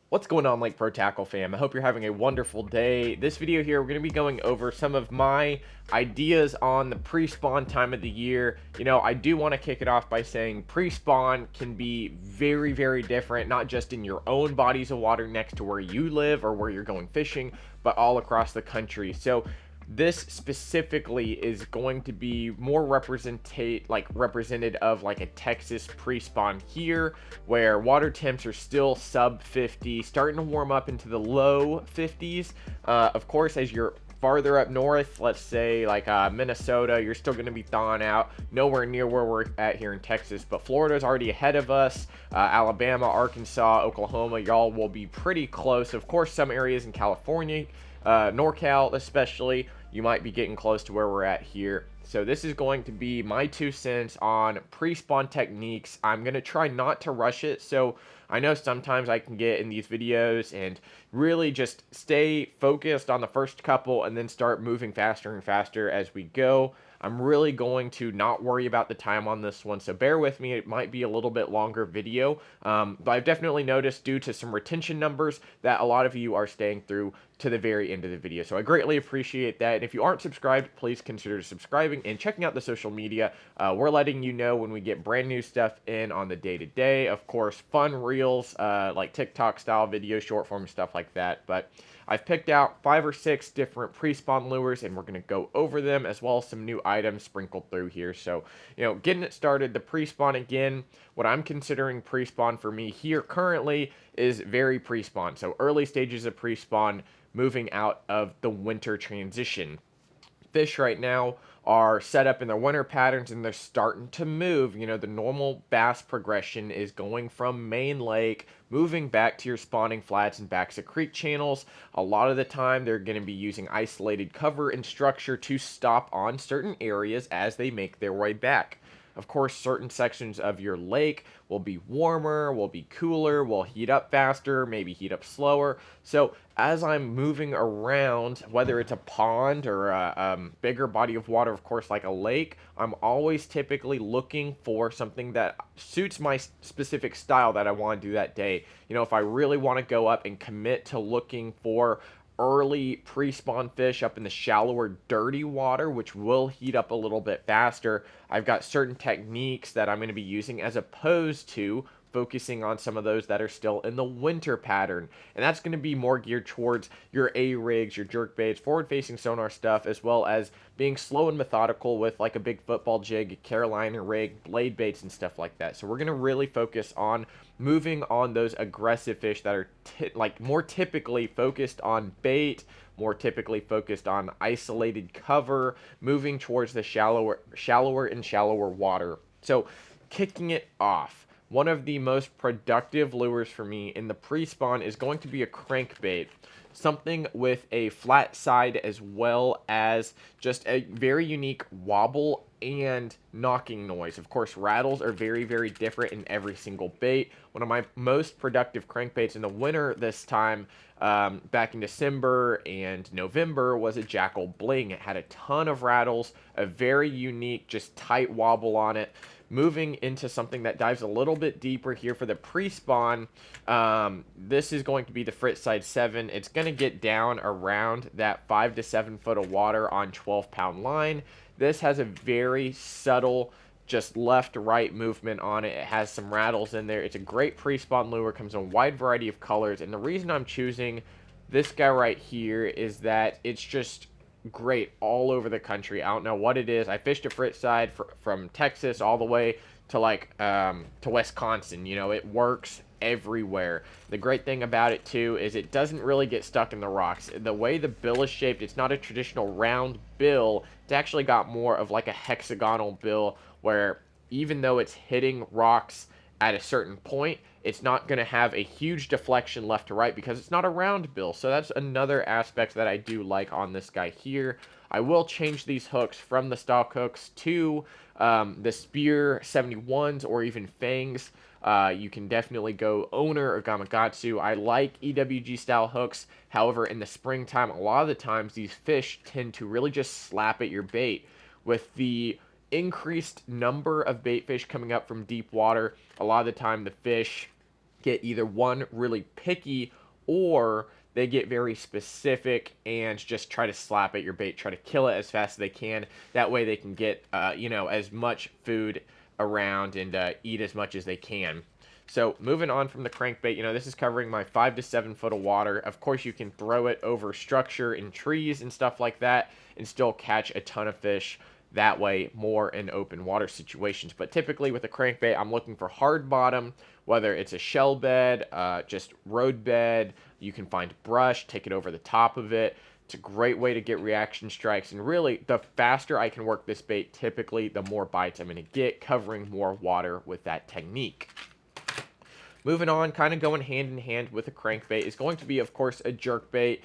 What's going on, Lake Pro Tackle fam? I hope you're having a wonderful day. This video here, we're going to be going over some of my ideas on the pre-spawn time of the year. I do want to kick it off by saying pre-spawn can be very, very different, not just in your own bodies of water next to where you live or where you're going fishing, but all across the country. So this specifically is going to be more represented of like a Texas pre-spawn here, where water temps are still sub 50, starting to warm up into the low 50s. Of course, as you're farther up north, let's say like Minnesota, you're still going to be thawing out, nowhere near where we're at here in Texas, but Florida's already ahead of us. Alabama, Arkansas, Oklahoma, y'all will be pretty close. Of course, some areas in California, NorCal especially, you might be getting close to where we're at here. So this is going to be my 2 cents on pre-spawn techniques. I'm going to try not to rush it. So I know sometimes I can get in these videos and really just stay focused on the first couple and then start moving faster and faster as we go. I'm really going to not worry about the time on this one, so bear with me. It might be a little bit longer video, but I've definitely noticed due to some retention numbers that a lot of you are staying through to the very end of the video, so I greatly appreciate that. And if you aren't subscribed, please consider subscribing and checking out the social media. We're letting you know when we get brand new stuff in on the day-to-day. Of course, fun reels, like TikTok style videos, short form stuff like that. But I've picked out 5 or 6 different pre-spawn lures, and we're going to go over them, as well as some new items sprinkled through here. So, getting it started, the pre-spawn again, what I'm considering pre-spawn for me here currently is very pre-spawn. So early stages of pre-spawn, moving out of the winter transition. Fish right now are set up in their winter patterns and they're starting to move. The normal bass progression is going from main lake, moving back to your spawning flats and backs of creek channels. A lot of the time, they're going to be using isolated cover and structure to stop on certain areas as they make their way back. Of course, certain sections of your lake will be warmer, will be cooler, will heat up faster, maybe heat up slower. So as I'm moving around, whether it's a pond or a bigger body of water, of course, like a lake, I'm always typically looking for something that suits my specific style that I want to do that day. If I really want to go up and commit to looking for early pre-spawn fish up in the shallower dirty water, which will heat up a little bit faster, I've got certain techniques that I'm going to be using as opposed to focusing on some of those that are still in the winter pattern. And that's going to be more geared towards your A-rigs, your jerk baits, forward-facing sonar stuff, as well as being slow and methodical with like a big football jig, a Carolina rig, blade baits, and stuff like that. So we're going to really focus on moving on those aggressive fish that are more typically focused on bait, more typically focused on isolated cover, moving towards the shallower and shallower water. So kicking it off, one of the most productive lures for me in the pre-spawn is going to be a crankbait. Something with a flat side as well as just a very unique wobble and knocking noise. Of course, rattles are very, very different in every single bait. One of my most productive crankbaits in the winter this time, back in December and November, was a Jackal Bling. It had a ton of rattles, a very unique, just tight wobble on it. Moving into something that dives a little bit deeper here for the pre-spawn, this is going to be the Fritz Side 7. It's going to get down around that 5 to 7 foot of water on 12-pound line. This has a very subtle, just left-right movement on it. It has some rattles in there. It's a great pre-spawn lure, comes in a wide variety of colors, and the reason I'm choosing this guy right here is that it's just great all over the country. I don't know what it is. I fished a Fritz side from Texas all the way to to Wisconsin. It works everywhere. The great thing about it too is it doesn't really get stuck in the rocks. The way the bill is shaped, it's not a traditional round bill. It's actually got more of like a hexagonal bill where even though it's hitting rocks at a certain point, it's not going to have a huge deflection left to right because it's not a round bill. So that's another aspect that I do like on this guy here. I will change these hooks from the stock hooks to the Spear 71s or even Fangs. You can definitely go owner or Gamakatsu. I like EWG style hooks. However, in the springtime, a lot of the times these fish tend to really just slap at your bait. With the increased number of bait fish coming up from deep water, a lot of the time the fish get either one, really picky, or they get very specific and just try to slap at your bait, try to kill it as fast as they can. That way they can get, as much food around and eat as much as they can. So moving on from the crankbait, this is covering my 5 to 7 foot of water. Of course, you can throw it over structure and trees and stuff like that and still catch a ton of fish that way, more in open water situations. But typically with a crankbait, I'm looking for hard bottom, whether it's a shell bed, just road bed. You can find brush, take it over the top of it. It's a great way to get reaction strikes, and really, the faster I can work this bait, typically, the more bites I'm going to get, covering more water with that technique. Moving on, kind of going hand in hand with a crankbait is going to be, of course, a jerkbait.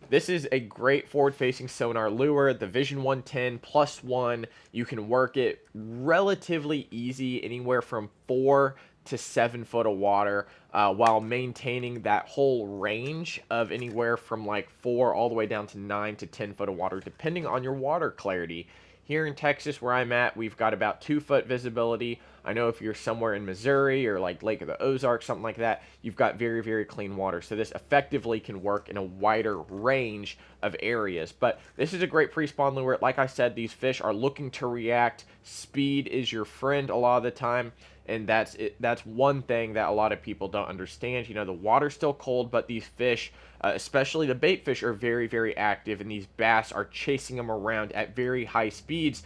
This is a great forward-facing sonar lure, the Vision 110 +1. You can work it relatively easy, anywhere from 4 to 7 foot of water, while maintaining that whole range of anywhere from like 4 all the way down to 9 to 10 foot of water, depending on your water clarity. Here in Texas, where I'm at, we've got about 2 foot visibility. I know if you're somewhere in Missouri or like Lake of the Ozarks, something like that, you've got very, very clean water. So this effectively can work in a wider range of areas. But this is a great pre-spawn lure. Like I said, these fish are looking to react. Speed is your friend a lot of the time. And that's it. That's one thing that a lot of people don't understand. The water's still cold, but these fish, especially the bait fish, are very, very active, and these bass are chasing them around at very high speeds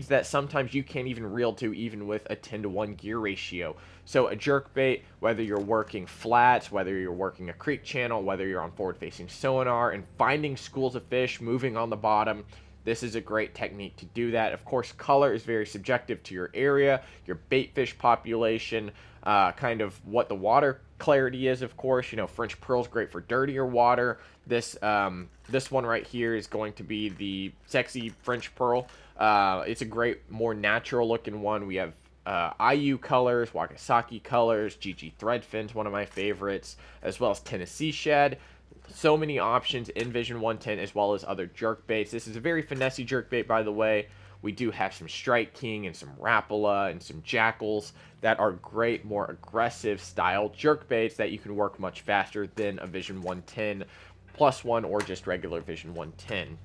that sometimes you can't even reel to, even with a 10-to-1 gear ratio. So a jerk bait, whether you're working flats, whether you're working a creek channel, whether you're on forward-facing sonar and finding schools of fish moving on the bottom, this is a great technique to do that. Of course, color is very subjective to your area, your bait fish population, kind of what the water clarity is, of course. French pearl is great for dirtier water. This one right here is going to be the sexy French pearl. It's a great, more natural looking one. We have IU colors, Wakasaki colors, GG threadfin's one of my favorites, as well as Tennessee shad. So many options in Vision 110, as well as other jerk baits. This is a very finessey jerk bait, by the way. We do have some Strike King and some Rapala and some Jackals that are great, more aggressive style jerk baits that you can work much faster than a Vision 110 +1 or just regular Vision 110.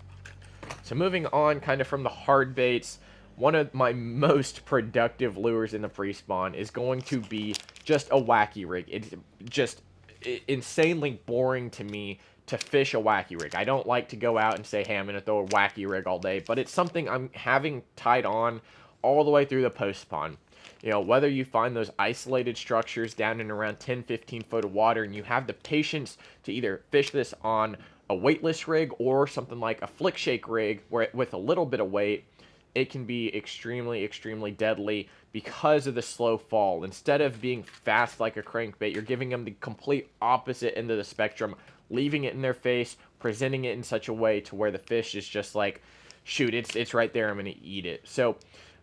So moving on kind of from the hard baits, one of my most productive lures in the pre-spawn is going to be just a wacky rig. It's just insanely boring to me to fish a wacky rig. I don't like to go out and say, hey, I'm going to throw a wacky rig all day, but it's something I'm having tied on all the way through the post spawn. Whether you find those isolated structures down in around 10-15 foot of water, and you have the patience to either fish this on a weightless rig or something like a flick shake rig where with a little bit of weight, it can be extremely, extremely deadly because of the slow fall. Instead of being fast like a crankbait, you're giving them the complete opposite end of the spectrum, leaving it in their face, presenting it in such a way to where the fish is just like, shoot, it's right there, I'm going to eat it. So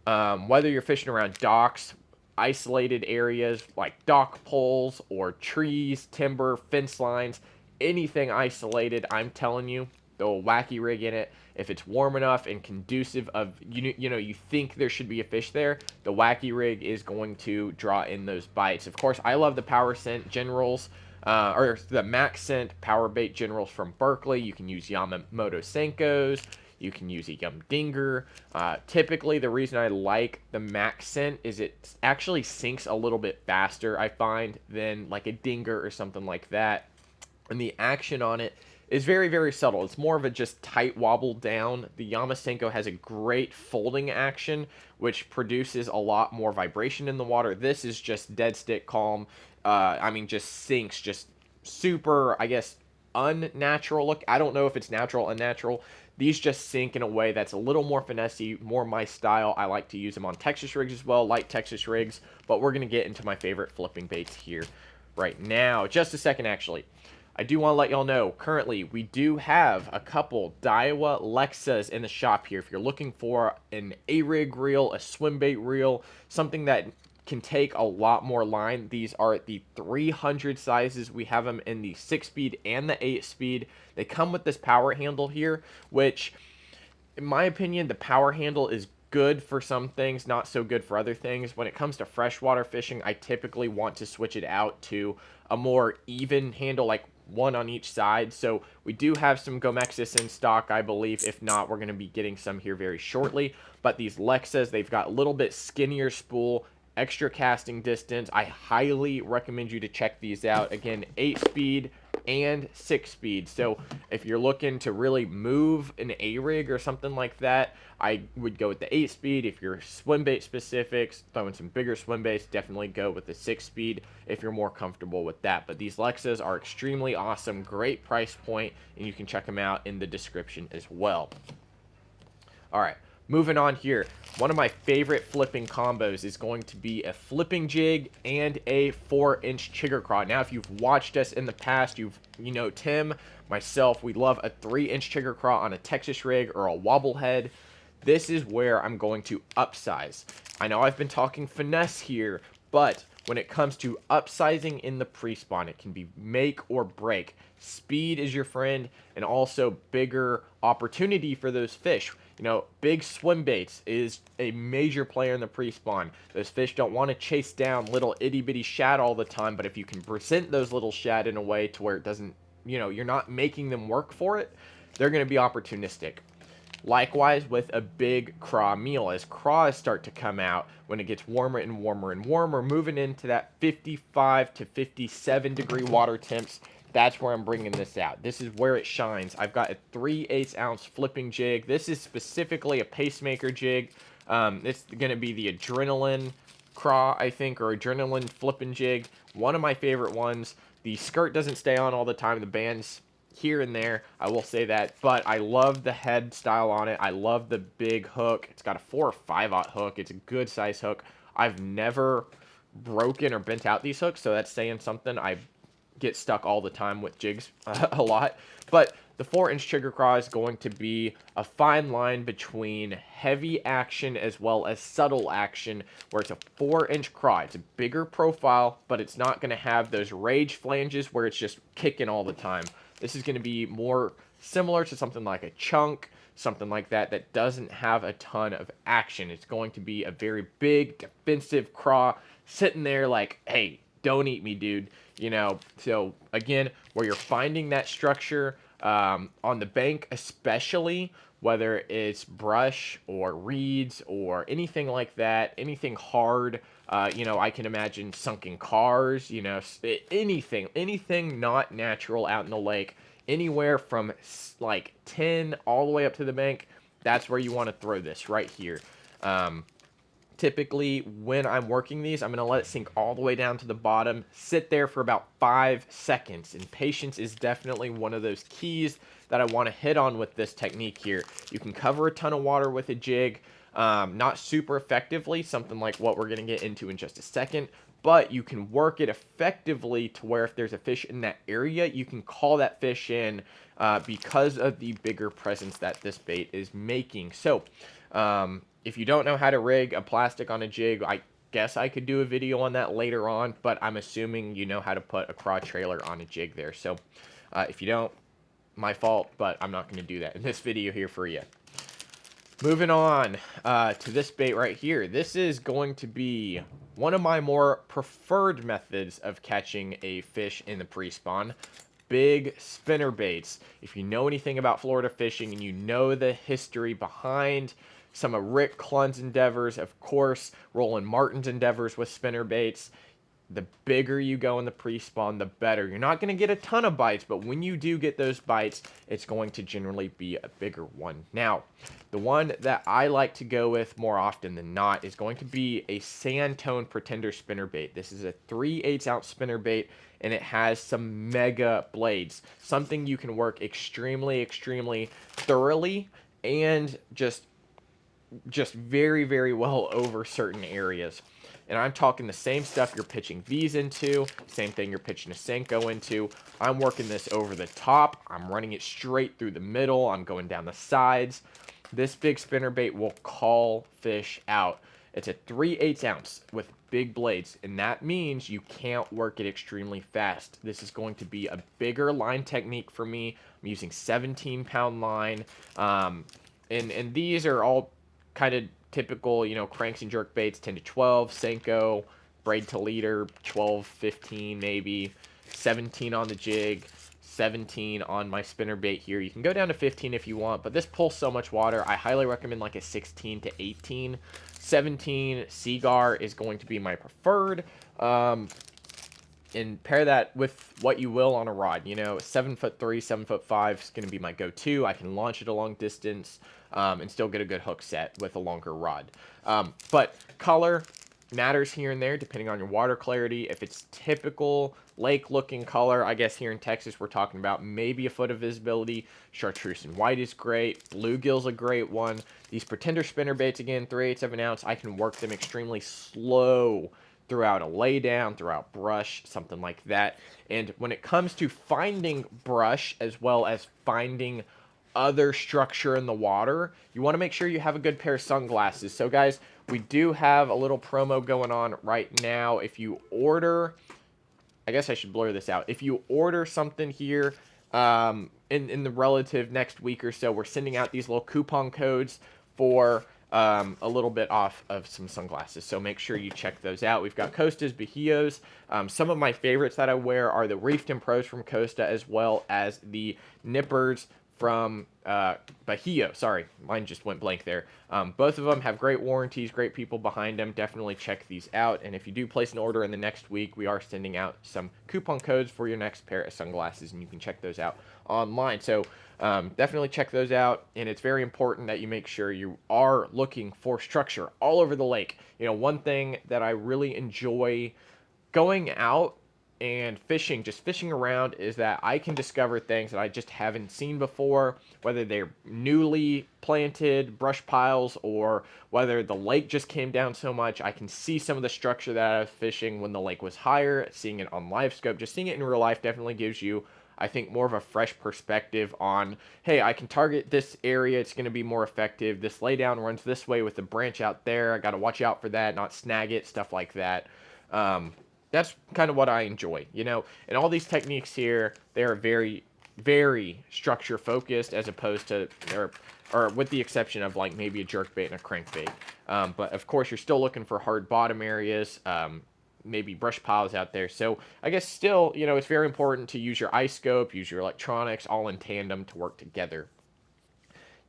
whether you're fishing around docks, isolated areas like dock poles or trees, timber, fence lines, anything isolated, I'm telling you, throw a wacky rig in it. If it's warm enough and conducive of, you think there should be a fish there, the wacky rig is going to draw in those bites. Of course, I love the Power Scent Generals, or the Max Scent Power Bait Generals from Berkeley. You can use Yamamoto Senkos. You can use a Yum Dinger. Typically, the reason I like the Max Scent is it actually sinks a little bit faster, I find, than like a Dinger or something like that. And the action on it is very, very subtle. It's more of a just tight wobble down. The Yamasenko has a great folding action, which produces a lot more vibration in the water. This is just dead stick calm. Just sinks, just super, I guess, unnatural look. I don't know if it's natural, unnatural. These just sink in a way that's a little more finessey, more my style. I like to use them on Texas rigs as well, light Texas rigs. But we're going to get into my favorite flipping baits here right now. Just a second, actually. I do want to let y'all know, currently, we do have a couple Daiwa Lexas in the shop here. If you're looking for an A-rig reel, a swim bait reel, something that can take a lot more line, these are at the 300 sizes. We have them in the 6-speed and the 8-speed. They come with this power handle here, which, in my opinion, the power handle is good for some things, not so good for other things. When it comes to freshwater fishing, I typically want to switch it out to a more even handle, like one on each side. So we do have some Gomexis in stock, I believe. If not, we're going to be getting some here very shortly. But these Lexas, they've got a little bit skinnier spool, extra casting distance. I highly recommend you to check these out. Again, 8-speed and 6-speed. So if you're looking to really move an A-rig or something like that, I would go with the 8-speed. If you're swim bait specifics, throwing some bigger swim baits, definitely go with the 6-speed if you're more comfortable with that. But these Lexas are extremely awesome, great price point, and you can check them out in the description as well. All right. Moving on here, one of my favorite flipping combos is going to be a flipping jig and a 4-inch chigger craw. Now, if you've watched us in the past, you know Tim, myself, we love a 3-inch chigger craw on a Texas rig or a wobble head. This is where I'm going to upsize. I know I've been talking finesse here, but when it comes to upsizing in the pre-spawn, it can be make or break. Speed is your friend, and also bigger opportunity for those fish. You know, big swim baits is a major player in the pre-spawn. Those fish don't want to chase down little itty-bitty shad all the time, but if you can present those little shad in a way to where it doesn't, you know, you're not making them work for it, they're going to be opportunistic. Likewise with a big craw meal, as craws start to come out when it gets warmer and warmer and warmer, moving into that 55 to 57 degree water temps, that's where I'm bringing this out. This is where it shines. I've got a 3/8 ounce flipping jig. This is specifically a pacemaker jig. It's going to be the adrenaline craw, I think, or adrenaline flipping jig. One of my favorite ones. The skirt doesn't stay on all the time. The band's here and there, I will say that, but I love the head style on it. I love the big hook. It's got a 4 or 5/0 hook. It's a good size hook. I've never broken or bent out these hooks, so that's saying something. I get stuck all the time with jigs a lot, but the 4-inch chigger craw is going to be a fine line between heavy action as well as subtle action, where it's a 4-inch craw. It's a bigger profile, but it's not going to have those rage flanges where it's just kicking all the time. This is going to be more similar to something like a chunk, something like that, that doesn't have a ton of action. It's going to be a very big defensive craw sitting there like, hey, don't eat me, dude. You know, so again, where you're finding that structure on the bank, especially whether it's brush or reeds or anything like that, anything hard. You know, I can imagine sunken cars, you know, anything not natural out in the lake, anywhere from like 10 all the way up to the bank. That's where you want to throw this right here. Typically, when I'm working these, I'm going to let it sink all the way down to the bottom, sit there for about 5 seconds, and patience is definitely one of those keys that I want to hit on with this technique here. You can cover a ton of water with a jig, not super effectively, something like what we're going to get into in just a second, but you can work it effectively to where if there's a fish in that area, you can call that fish in because of the bigger presence that this bait is making. So, if you don't know how to rig a plastic on a jig, I guess I could do a video on that later on, but I'm assuming you know how to put a craw trailer on a jig there. So if you don't, my fault, but I'm not going to do that in this video here for you. Moving on to this bait right here. This is going to be one of my more preferred methods of catching a fish in the pre-spawn. Big spinner baits. If you know anything about Florida fishing and you know the history behind some of Rick Clunn's endeavors, of course, Roland Martin's endeavors with spinner baits, the bigger you go in the pre-spawn, the better. You're not going to get a ton of bites, but when you do get those bites, it's going to generally be a bigger one. Now, the one that I like to go with more often than not is going to be a sand tone pretender spinner bait. This is a 3/8 ounce spinner bait, and it has some mega blades, something you can work extremely thoroughly and just very, very well over certain areas. And I'm talking the same stuff you're pitching these into, same thing you're pitching a Senko into. I'm working this over the top. I'm running it straight through the middle. I'm going down the sides. This big spinner bait will call fish out. It's a 3/8 ounce with big blades, and that means you can't work it extremely fast. This is going to be a bigger line technique for me. I'm using 17-pound line, and these are all kind of typical, cranks and jerk baits, 10 to 12, Senko, braid to leader, 12, 15 maybe, 17 on the jig, 17 on my spinner bait here. You can go down to 15 if you want, but this pulls so much water. I highly recommend like a 16 to 18. 17 Seagar is going to be my preferred. And pair that with what you will on a rod. 7'3", 7'5" is going to be my go-to. I can launch it a long distance and still get a good hook set with a longer rod. But color matters here and there depending on your water clarity. If it's typical lake-looking color, I guess here in Texas we're talking about maybe a foot of visibility. Chartreuse and white is great. Bluegill's a great one. These Pretender spinner baits, again, 3/8 of an ounce. I can work them extremely slow throughout a laydown, throughout brush, something like that. And when it comes to finding brush as well as finding other structure in the water, you want to make sure you have a good pair of sunglasses. So guys, we do have a little promo going on right now. If you order, I guess I should blur this out. If you order something here in the relative next week or so, we're sending out these little coupon codes for a little bit off of some sunglasses, so make sure you check those out. We've got Costa's, Bajíos. Some of my favorites that I wear are the Reefed Pros from Costa, as well as the Nippers from Bajío. Sorry, mine just went blank there. Both of them have great warranties, great people behind them. Definitely check these out. And if you do place an order in the next week, we are sending out some coupon codes for your next pair of sunglasses, and you can check those out online. So definitely check those out. And it's very important that you make sure you are looking for structure all over the lake. One thing that I really enjoy going out and fishing, just fishing around, is that I can discover things that I just haven't seen before, whether they're newly planted brush piles or whether the lake just came down so much. I can see some of the structure that I was fishing when the lake was higher. Seeing it on live scope, just seeing it in real life definitely gives you, I think, more of a fresh perspective on, hey, I can target this area, it's going to be more effective. This laydown runs this way with the branch out there. I got to watch out for that, not snag it, stuff like that. That's kind of what I enjoy, and all these techniques here, they're very, very structure focused, as opposed to, or with the exception of like maybe a jerkbait and a crankbait. But of course, you're still looking for hard bottom areas, maybe brush piles out there. So I guess still, it's very important to use your ice scope, use your electronics, all in tandem to work together.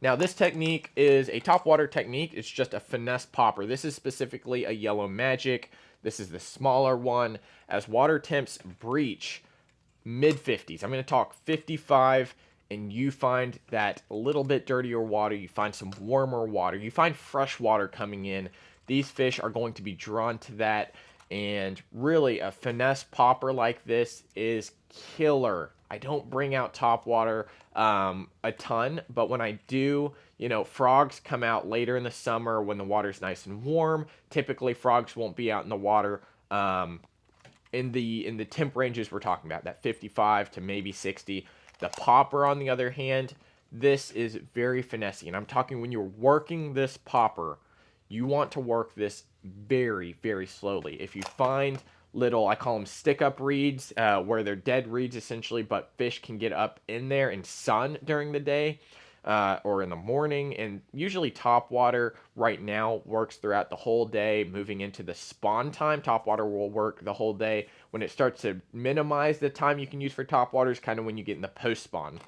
Now, this technique is a topwater technique. It's just a finesse popper. This is specifically a Yellow Magic. This is the smaller one. As water temps breach mid-50s, I'm going to talk 55, and you find that a little bit dirtier water, you find some warmer water, you find fresh water coming in, these fish are going to be drawn to that. And really, a finesse popper like this is killer. I don't bring out topwater a ton, but when I do, frogs come out later in the summer when the water's nice and warm. Typically, frogs won't be out in the water in the temp ranges we're talking about, that 55 to maybe 60. The popper, on the other hand, this is very finessey, and I'm talking when you're working this popper, you want to work this very, very slowly. If you find little, I call them stick-up reeds, where they're dead reeds essentially, but fish can get up in there and sun during the day or in the morning. And usually topwater right now works throughout the whole day. Moving into the spawn time, topwater will work the whole day. When it starts to minimize the time you can use for topwater is kind of when you get in the post-spawn.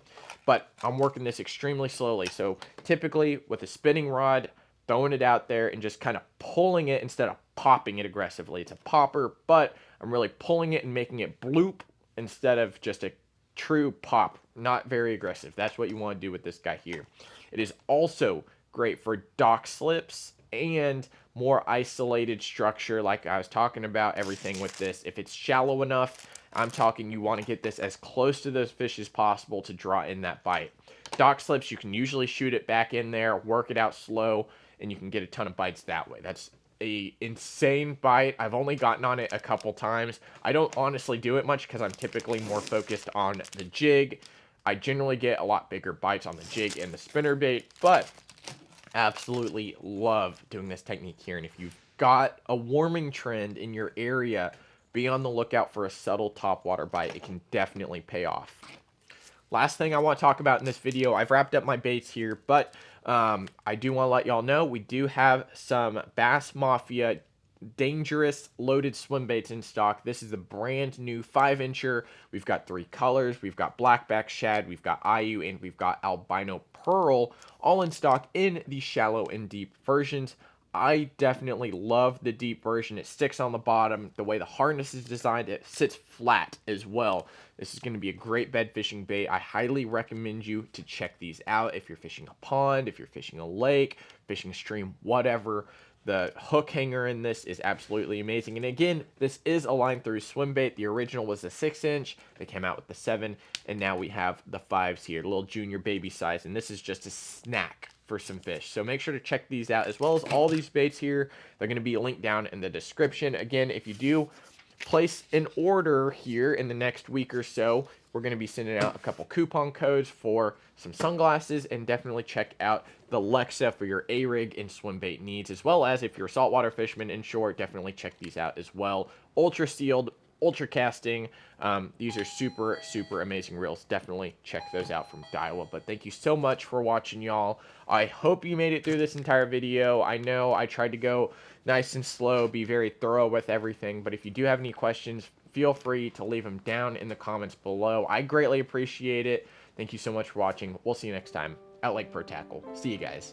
But I'm working this extremely slowly. So typically with a spinning rod, throwing it out there and just kind of pulling it instead of popping it aggressively. It's a popper, but I'm really pulling it and making it bloop instead of just a true pop. Not very aggressive. That's what you want to do with this guy here. It is also great for dock slips and more isolated structure, like I was talking about everything with this. If it's shallow enough, I'm talking you want to get this as close to those fish as possible to draw in that bite. Dock slips, you can usually shoot it back in there, work it out slow, and you can get a ton of bites that way. That's a insane bite. I've only gotten on it a couple times. I don't honestly do it much because I'm typically more focused on the jig. I generally get a lot bigger bites on the jig and the spinnerbait, but absolutely love doing this technique here. And if you've got a warming trend in your area, be on the lookout for a subtle topwater bite. It can definitely pay off. Last thing I want to talk about in this video, I've wrapped up my baits here, but I do want to let y'all know we do have some Bass Mafia dangerous loaded swim baits in stock. This is a brand new 5-incher. We've got 3 colors. We've got blackback shad, we've got IU, and we've got albino pearl, all in stock in the shallow and deep versions. I definitely love the deep version. It sticks on the bottom. The way the harness is designed, it sits flat as well. This is going to be a great bed fishing bait. I highly recommend you to check these out if you're fishing a pond, if you're fishing a lake, fishing a stream, whatever. The hook hanger in this is absolutely amazing. And again, this is a line through swim bait. The original was a 6-inch. They came out with the 7, and now we have the 5s here, little junior baby size. And this is just a snack for some fish. So make sure to check these out, as well as all these baits here. They're going to be linked down in the description. Again, if you do place an order here in the next week or so, we're going to be sending out a couple coupon codes for some sunglasses, and definitely check out the Lexa for your A-rig and swim bait needs, as well as if you're a saltwater fisherman inshore, definitely check these out as well. Ultra sealed, ultra casting. These are super amazing reels. Definitely check those out from Daiwa. But thank you so much for watching, y'all. I hope you made it through this entire video. I know I tried to go nice and slow, be very thorough with everything, but if you do have any questions, feel free to leave them down in the comments below. I greatly appreciate it. Thank you so much for watching. We'll see you next time at Lake Pro Tackle. See you guys.